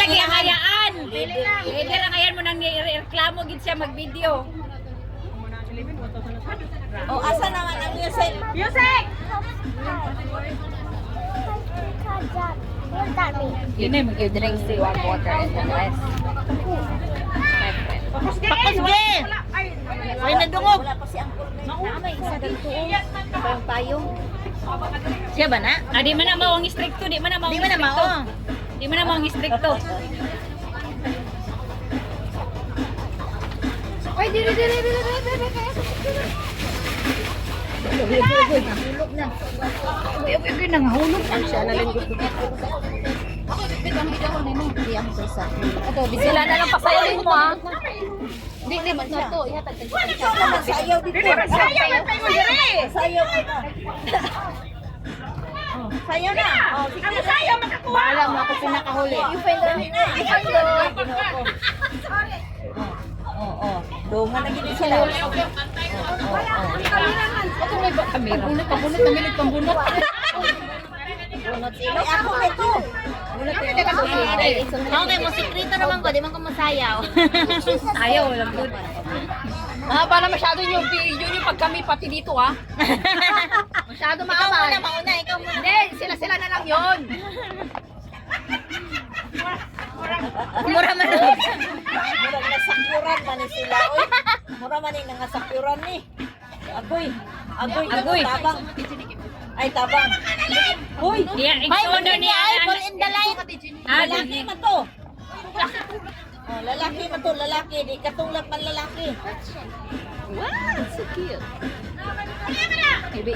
lagi ang hayaan. Leader ang hayaan mo nang reklamo gid siya mag-video. Oh, asa naman ang music? Music! Yun na, mag-drink si warm water and the rest. Pakos din! Ay, nadungog! May isa dito. Payong payong. Siya ba na? Ah, di man na mao ang stricto, di man na mao. Di man na mao. Di man na mao ang stricto. Ay, diri. Nahulog na. Uy, nangahulog na siya. Nalinggot ko. Ako, bigyan ko nino. Hindi ako isa. Ito, sila na lang pasayahin mo, ha? Hindi, man siya. Ito, ihatag ka siya. Sayaw dito. Sayaw dito. Sayaw na. Oh, sige. Ang sayaw makakuha. Bahala mo ako pinakahuli. You find the Oo. Dungan na gini sila. Ito may kamera. Pabunot, namilig pambunot. Bunot sila. Ako ito. Okay, mo sikrito naman ko. Di man ko masayaw. Ayaw, walang good. Ah, para masyado yung video nyo pag kami pati dito, ha? Masyado maamay. Mauna. Ikaw muna. Hindi, sila na lang yun. Mura man. Mura nasakuran man ni sila. Uy. Mura man ni nangasakuran ni. Agoy. Tabang. Ay, tabang. Uy. Yan, iksono niya. Eyeball in the light. Lalaki man to. Oh, lalaki man to. Lalaki. Di katulad man lalaki. Wow, so cute. Ibig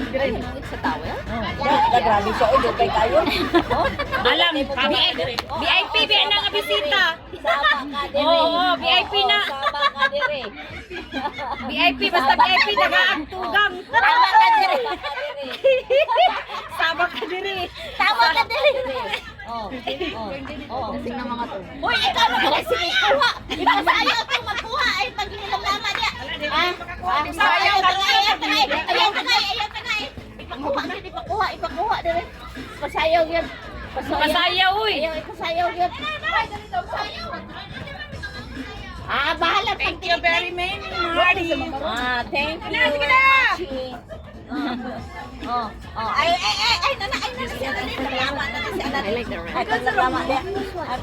sa towel? Grabe siya. Uy, dugay kayo. Alam, VIP, biyan na nga bisita. Sama ka dire. Oo, VIP na. Sama ka dire. VIP, basta VIP, nag-aagtugang. Sama ka dire. Sama ka diri. Tama ka dire. Oh. Lasing ng mga to. Uy, ikaw na pala sinikuha. Ipasayaw itong magkuha. Ay, pag-inilam naman niya. Sayang ka na. Ayan tagay. Ipakuha dire. Pasayaw yan. Pasayaw, uy. Ayaw, ipasayaw yan. Bahala. Thank you very much, Marty. Thank you. Sige na. Ay, nana. Paglalaman na si Anan. I like the red. Ay, paglalaman din. Ay,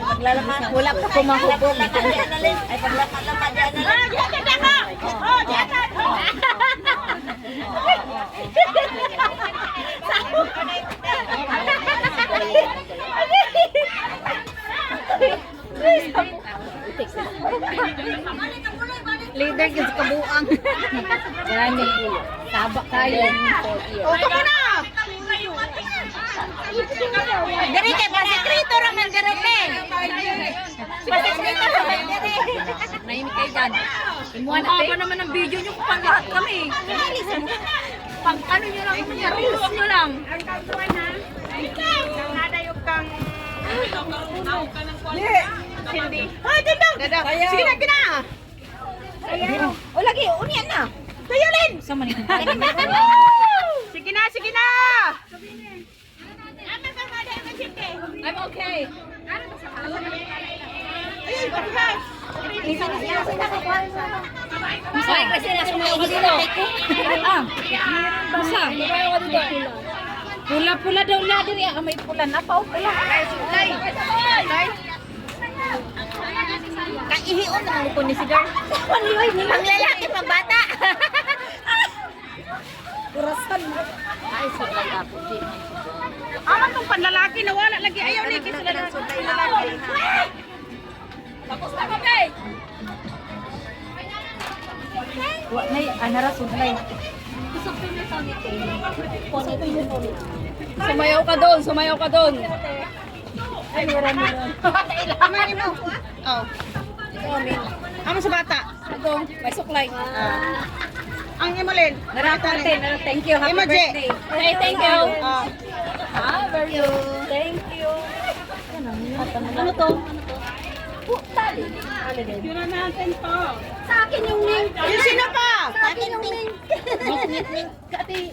paglalaman. Wala pa kumahubog. Ay, paglalaman din. Leader kasi kabuang. Yan tabak tayo. Uto mo na! Dari kay pasikrito raman dari men. Pasikrito raman dari. Nahimik kayo dyan. Ang haba naman ng video nyo kung lahat kami. Pag ano nyo lang naman yan, reels nyo lang. Ang kagawin na. Nadayog kang... Hindi. Ay, dadang. Sige na. O lagi, unian na. Sayo Lin. Sa manito. Sige na. I'm okay. Ay, parehas. Ay, kasi nasa mga dito. Basa. Pula-pula daw na diri. May pula na pa. Pula. Kaihion na ko ni si girl. Ang lalaki pa bata. Kurasan. Ay, sobrang tapo. Aman tong panlalaki na wala lagi ayaw ni kisa lalaki. Tapos na kami. Wa nay anara sudlay. Sumayaw ka doon. Ay, meron. Aman mo. Oh. Amo sa bata. Ito, may suklay. Ang imolin. Thank you. Happy Emoji. birthday. Hey, thank you. Oh. Very good. Thank you. Ano to? Tali. Yun na natin to. Sa akin yung link. Yung sino pa? Sa akin yung link. Kati.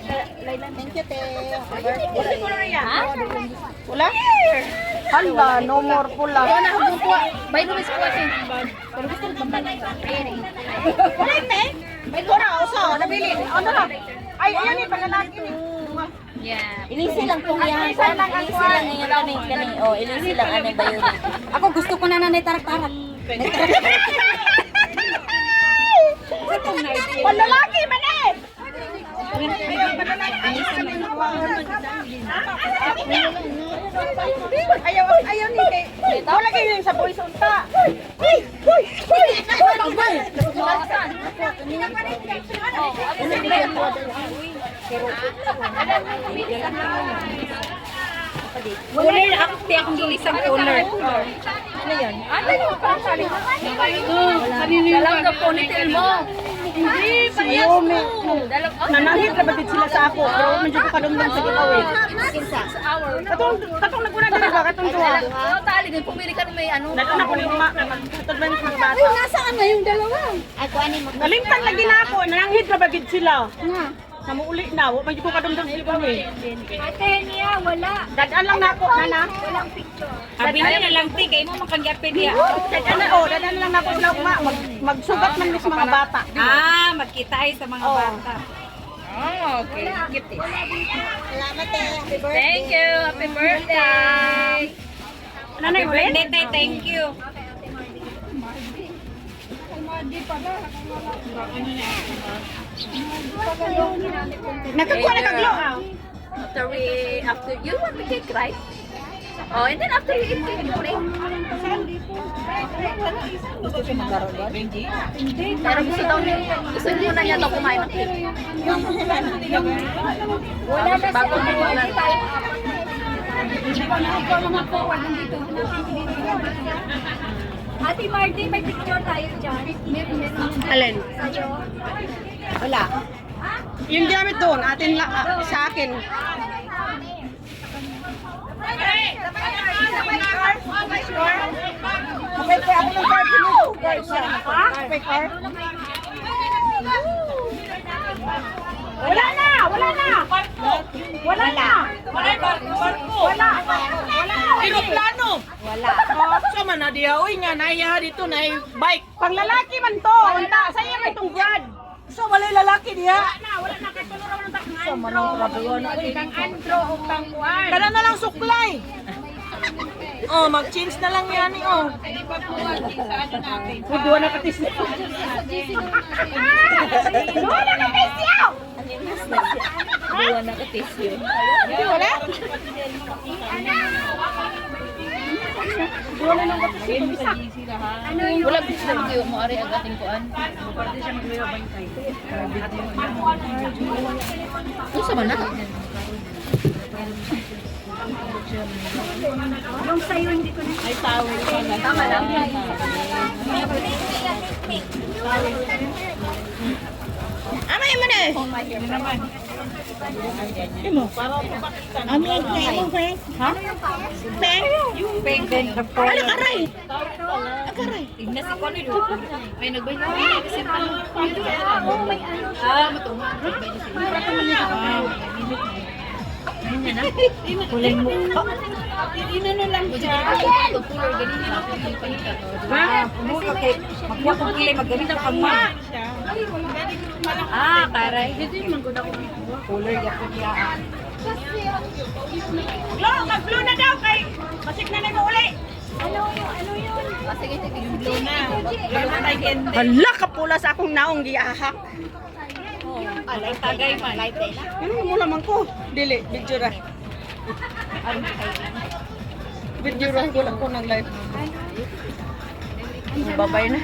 Thank you, te. Happy birthday. Ha? Wala? Hala, no more pula. Wala na akong kuha. Bay mo may kuha siya. Pero gusto ko pambalik. Wala ite? Ito na, uso, nabili. Ano na? Ay, ayan yung panlalaki ni. Yeah. Ilisi lang po yan. Ilisi lang yung kaning. Oh, ilisi lang ano ba yun? Ako gusto ko na nanay tarak-tarak. Panlalaki, manet! Ayaw ni kay. Wala kayo yung sa boys unta. Cooler na ako, tiyak akong isang cooler. Ano yun? Ano yung pasali? Dalang na ponytail mo. Hindi, Xiaomi. Dalang, Nanahit na batid sila sa ako. Pero medyo ko kadumdum sa gitawin. sa hour. Katong naguna din ba? Katong tuwa. Ano tali din, pumili ka ng may ano. Nato na ko ni uma. Katod ba yung bata? Nasaan na yung dalawa? Ay, kuhanin mo. Nalimtan lagi na ako. Nananghid na bagid sila. Namuuli na. Medyo ko kadumdum sa gitawin. Ate niya, wala. Dadaan lang na ako, nana. Walang picture. Sabi niya na lang, kayo mo makagyapi niya. Dadaan lang na ako sila uma. Magsugat man sa mga bata. Ah, magkita ay sa mga bata. Oh, okay. Gift it. Salamat, te. Happy birthday. Thank you. Happy birthday. Nanay, Happy birthday, te. Thank you. Nakakuha na kaglo. After you want the cake, right? Oh, and then after you eat cake, you play. Gusto siya magkaroon doon? Pero gusto muna niya daw kumain ng cake. Wala na bago na tayo. Ikaw naman forward nandito. Ate Marty, may picture tayo dyan. Alin? Wala. Yung gamit doon, atin sa akin. Okay, kaya ako ng card mo. Okay, card. Wala na! Wala na! Wala na! Wala! Aeroplano! Wala. Sama na diya. Uy nga, naiya dito na bike. Pang lalaki man to. Unta, sa'yo may itong brad. So, wala lalaki diya. Wala na. Kahit tulungan mo ng Sama ng trabuhan. Kang andro o kang kuwan. Kala na lang suklay. Oh, mag-change na lang yan eh, oh. Duwa na katis niya. Duwa na katis niya! Buwan na katisyo. Hindi, wala? Duwa na ng katis niya. Bisa. Wala gusto na kayo mo ari agating kuan. Usa man na. Yung sayo hindi ko na. Ay tawel ko na. Tama lang. Amay mo na eh. Imo. Ano yung friend? Ha? Peng? Peng na po. Ano karay? Tignan si Connie. Ay nagbay na kasi Kulay mo. Inano lang siya. Buka kay magwa kong kilay maggamit ang pagma. Ah, karay. Kulay yapon niya. Mag-blue na daw kay masik na nag-uli. Sige, sige. Hala, kapula sa akong naong giahak. Alay tagay man. Ano mo naman ko? Dili, video ra. Video ra, wala ko ng live. Babay na.